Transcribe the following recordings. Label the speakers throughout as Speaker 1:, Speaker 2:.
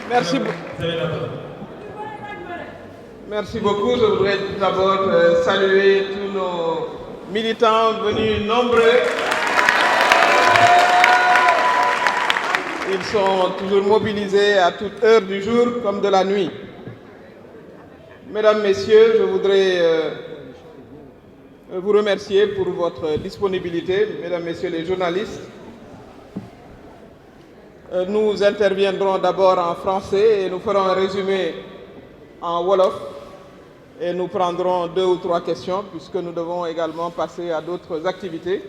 Speaker 1: Merci beaucoup. Merci beaucoup. Je voudrais tout d'abord saluer tous nos militants venus nombreux. Ils sont toujours mobilisés à toute heure du jour comme de la nuit. Mesdames, Messieurs, je voudrais vous remercier pour votre disponibilité. Mesdames, Messieurs les journalistes, nous interviendrons d'abord en français et nous ferons un résumé en Wolof et nous prendrons 2 ou 3 questions puisque nous devons également passer à d'autres activités.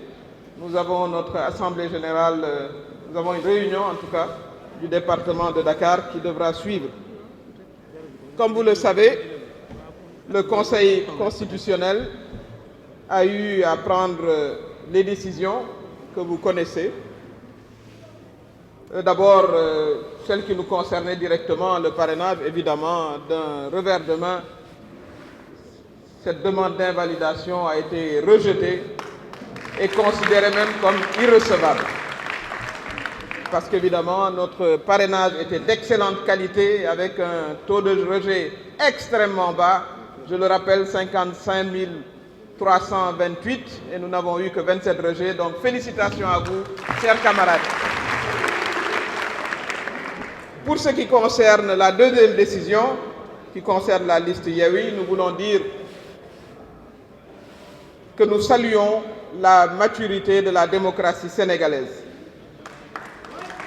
Speaker 1: Nous avons notre Assemblée générale, nous avons une réunion en tout cas du département de Dakar qui devra suivre. Comme vous le savez, le Conseil constitutionnel a eu à prendre les décisions que vous connaissez. D'abord, celle qui nous concernait directement, le parrainage, évidemment, d'un revers de main. Cette demande d'invalidation a été rejetée et considérée même comme irrecevable. Parce qu'évidemment, notre parrainage était d'excellente qualité avec un taux de rejet extrêmement bas. Je le rappelle, 55 328 et nous n'avons eu que 27 rejets. Donc félicitations à vous, chers camarades. Pour ce qui concerne la deuxième décision, qui concerne la liste Yewwi, nous voulons dire que nous saluons la maturité de la démocratie sénégalaise.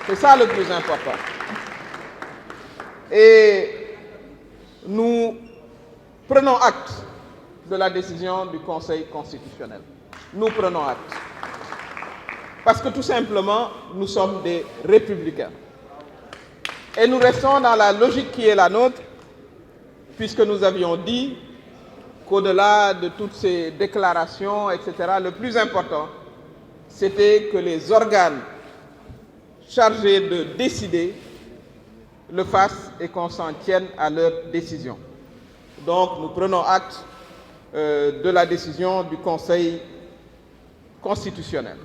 Speaker 1: C'est ça le plus important. Et nous prenons acte de la décision du Conseil constitutionnel. Nous prenons acte. Parce que tout simplement, nous sommes des républicains. Et nous restons dans la logique qui est la nôtre, puisque nous avions dit qu'au-delà de toutes ces déclarations, etc., le plus important, c'était que les organes chargés de décider le fassent et qu'on s'en tienne à leurs décisions. Donc nous prenons acte de la décision du Conseil constitutionnel.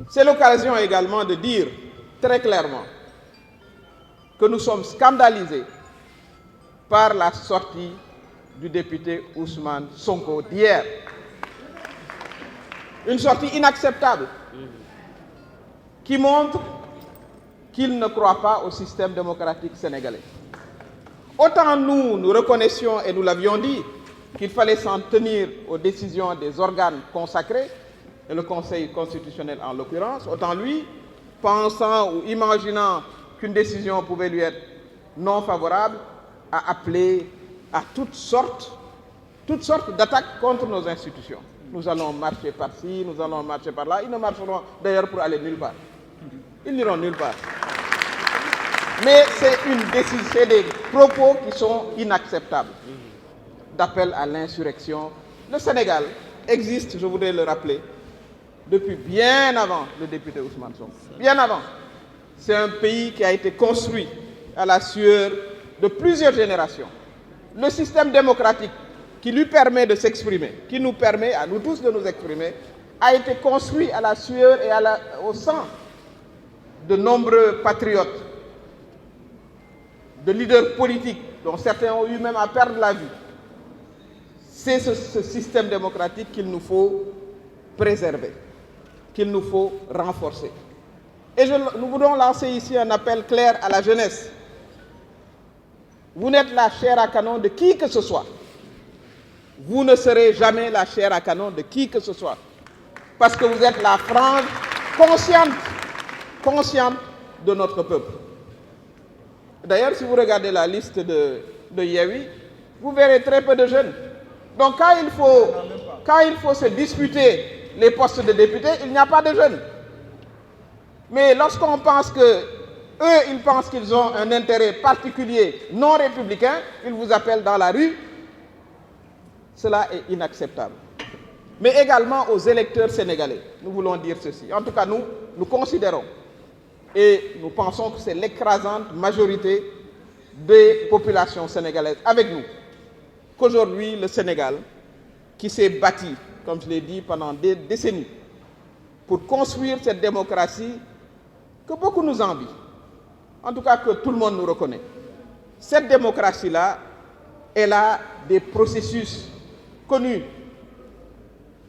Speaker 1: C'est l'occasion également de dire très clairement que nous sommes scandalisés par la sortie du député Ousmane Sonko d'hier. Une sortie inacceptable qui montre qu'il ne croit pas au système démocratique sénégalais. Autant nous reconnaissions, et nous l'avions dit, qu'il fallait s'en tenir aux décisions des organes consacrés, et le Conseil constitutionnel en l'occurrence, autant lui, pensant ou imaginant qu'une décision pouvait lui être non favorable, a appelé à toutes sortes d'attaques contre nos institutions. Nous allons marcher par-ci, nous allons marcher par-là. Ils ne marcheront d'ailleurs pour aller nulle part. Ils n'iront nulle part. Mais c'est des propos qui sont inacceptables, d'appel à l'insurrection. Le Sénégal existe, je voudrais le rappeler, depuis bien avant le député Ousmane Sonko. Bien avant. C'est un pays qui a été construit à la sueur de plusieurs générations. Le système démocratique qui lui permet de s'exprimer, qui nous permet à nous tous de nous exprimer, a été construit à la sueur et au sang de nombreux patriotes, de leaders politiques dont certains ont eu même à perdre la vie. C'est ce système démocratique qu'il nous faut préserver, qu'il nous faut renforcer. Et nous voulons lancer ici un appel clair à la jeunesse. Vous n'êtes la chair à canon de qui que ce soit. Vous ne serez jamais la chair à canon de qui que ce soit. Parce que vous êtes la frange consciente de notre peuple. D'ailleurs, si vous regardez la liste de Yewwi, vous verrez très peu de jeunes. Donc quand il faut se disputer les postes de députés, il n'y a pas de jeunes. Mais lorsqu'on pense ils pensent qu'ils ont un intérêt particulier non républicain, ils vous appellent dans la rue, cela est inacceptable. Mais également aux électeurs sénégalais, nous voulons dire ceci. En tout cas, nous considérons et nous pensons que c'est l'écrasante majorité des populations sénégalaises avec nous, qu'aujourd'hui le Sénégal, qui s'est bâti, comme je l'ai dit, pendant des décennies, pour construire cette démocratie que beaucoup nous envient, en tout cas que tout le monde nous reconnaît. Cette démocratie-là, elle a des processus connus.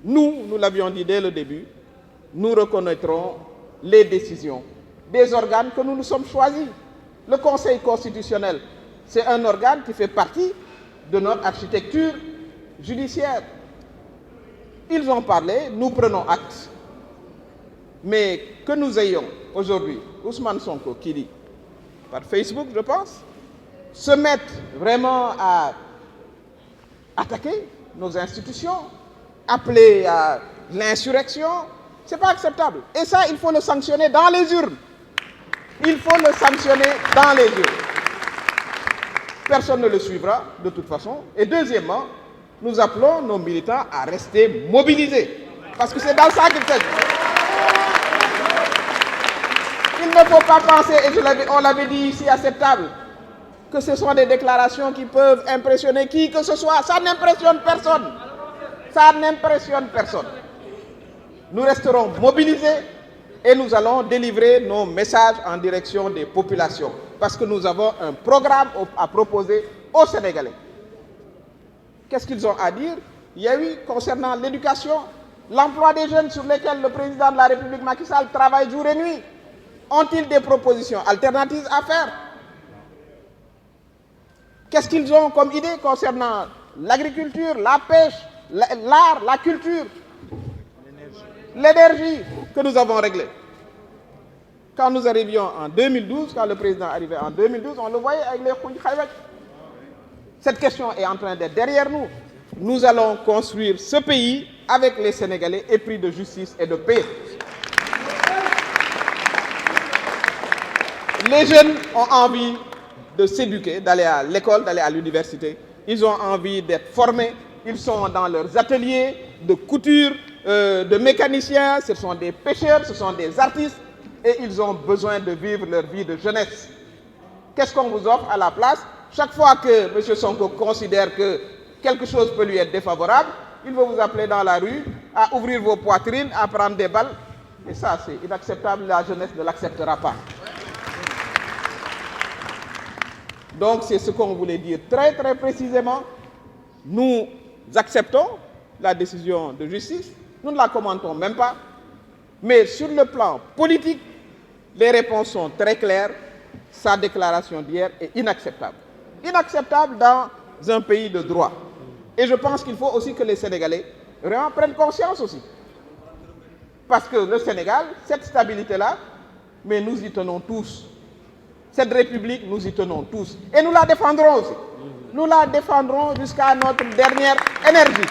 Speaker 1: Nous l'avions dit dès le début, nous reconnaîtrons les décisions des organes que nous nous sommes choisis. Le Conseil constitutionnel, c'est un organe qui fait partie de notre architecture judiciaire. Ils ont parlé, nous prenons acte. Mais que nous ayons aujourd'hui Ousmane Sonko qui dit, par Facebook je pense, se mettre vraiment à attaquer nos institutions, appeler à l'insurrection, ce n'est pas acceptable. Et ça, il faut le sanctionner dans les urnes. Il faut le sanctionner dans les urnes. Personne ne le suivra de toute façon. Et deuxièmement, nous appelons nos militants à rester mobilisés. Parce que c'est dans ça qu'il s'agit. Il ne faut pas penser, et on l'avait dit ici à cette table, que ce sont des déclarations qui peuvent impressionner qui que ce soit. Ça n'impressionne personne. Ça n'impressionne personne. Nous resterons mobilisés et nous allons délivrer nos messages en direction des populations. Parce que nous avons un programme à proposer aux Sénégalais. Qu'est-ce qu'ils ont à dire? Il y a eu, concernant l'éducation, l'emploi des jeunes sur lesquels le président de la République Macky Sall travaille jour et nuit. Ont-ils des propositions alternatives à faire? Qu'est-ce qu'ils ont comme idée concernant l'agriculture, la pêche, l'art, la culture, l'énergie que nous avons réglée? Quand nous arrivions en 2012, quand le président arrivait en 2012, on le voyait avec les Khouy Khayek. Cette question est en train d'être derrière nous. Nous allons construire ce pays avec les Sénégalais épris de justice et de paix. Les jeunes ont envie de s'éduquer, d'aller à l'école, d'aller à l'université. Ils ont envie d'être formés. Ils sont dans leurs ateliers de couture, de mécaniciens. Ce sont des pêcheurs, ce sont des artistes. Et ils ont besoin de vivre leur vie de jeunesse. Qu'est-ce qu'on vous offre à la place? Chaque fois que M. Sonko considère que quelque chose peut lui être défavorable, il va vous appeler dans la rue à ouvrir vos poitrines, à prendre des balles. Et ça, c'est inacceptable. La jeunesse ne l'acceptera pas. Donc, c'est ce qu'on voulait dire très, très précisément. Nous acceptons la décision de justice. Nous ne la commentons même pas. Mais sur le plan politique, les réponses sont très claires. Sa déclaration d'hier est inacceptable. Inacceptable dans un pays de droit. Et je pense qu'il faut aussi que les Sénégalais vraiment prennent conscience aussi. Parce que le Sénégal, cette stabilité-là, mais nous y tenons tous. Cette République, nous y tenons tous. Et nous la défendrons aussi. Nous la défendrons jusqu'à notre dernière énergie.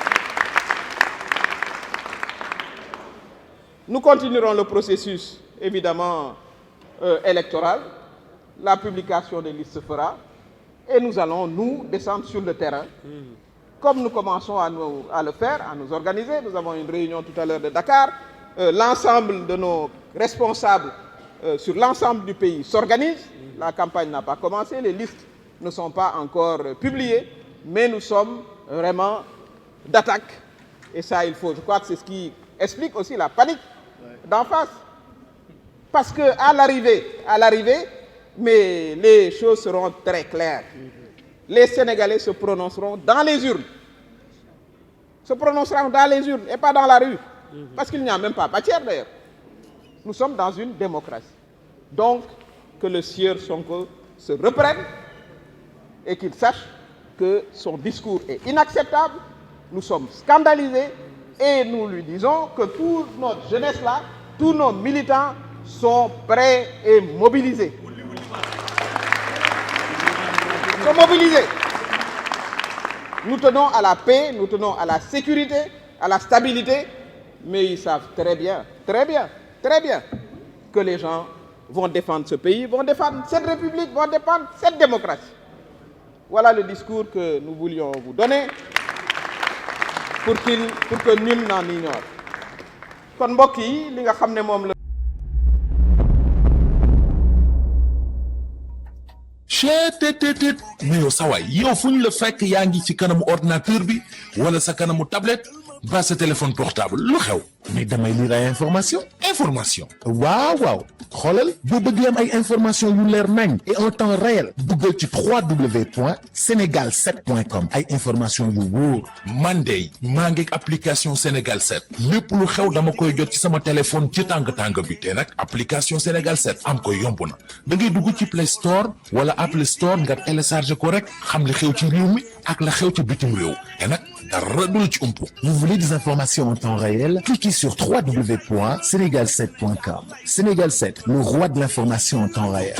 Speaker 1: Nous continuerons le processus, évidemment, électoral. La publication des listes se fera. Et nous allons, nous, descendre sur le terrain. Comme nous commençons à le faire, à nous organiser. Nous avons une réunion tout à l'heure de Dakar. L'ensemble de nos responsables sur l'ensemble du pays s'organisent. La campagne n'a pas commencé, les listes ne sont pas encore publiées, mais nous sommes vraiment d'attaque. Et ça, je crois que c'est ce qui explique aussi la panique d'en face. Parce qu'à l'arrivée, mais les choses seront très claires. Les Sénégalais se prononceront dans les urnes. Se prononceront dans les urnes et pas dans la rue. Parce qu'il n'y a même pas matière d'ailleurs. Nous sommes dans une démocratie. Donc, que le sieur Sonko se reprenne et qu'il sache que son discours est inacceptable. Nous sommes scandalisés et nous lui disons que toute notre jeunesse-là, tous nos militants sont prêts et mobilisés. Sont mobilisés. Nous tenons à la paix, nous tenons à la sécurité, à la stabilité, mais ils savent très bien que les gens vont défendre ce pays, vont défendre cette République, vont défendre cette démocratie. Voilà le discours que nous voulions vous donner pour que nul n'en ignore. Kon mbokk yi li nga xam ne moom la
Speaker 2: cheetetetet mais yow sawaay yow fu ñu la fekk yaa ngi ci kanamu ordinateur bi wala sa kanamu tablette ba sa téléphone portable lu xew mais damay lire ay information information waaw waaw xoolal boo bëgg am ay information yu leer nañ et en temps réel duggal ci www.senegal7.com ay information yu wóor man de maa ngi application Sénégal 7 lépp lu xew dama koy jot ci sama téléphone ci tàng bi te nag application Sénégal 7 am ko yomb na da ngay dugg ci Play Store wala Apple Store nga télécharger ko rek xam li xew ci réew mi ak la xew ci bitim réew te nag dara du la ci umpu. Vous voulez des informations en temps réel? Cliquez sur www.senegal7.com. Sénégal 7, le roi de l'information en temps réel.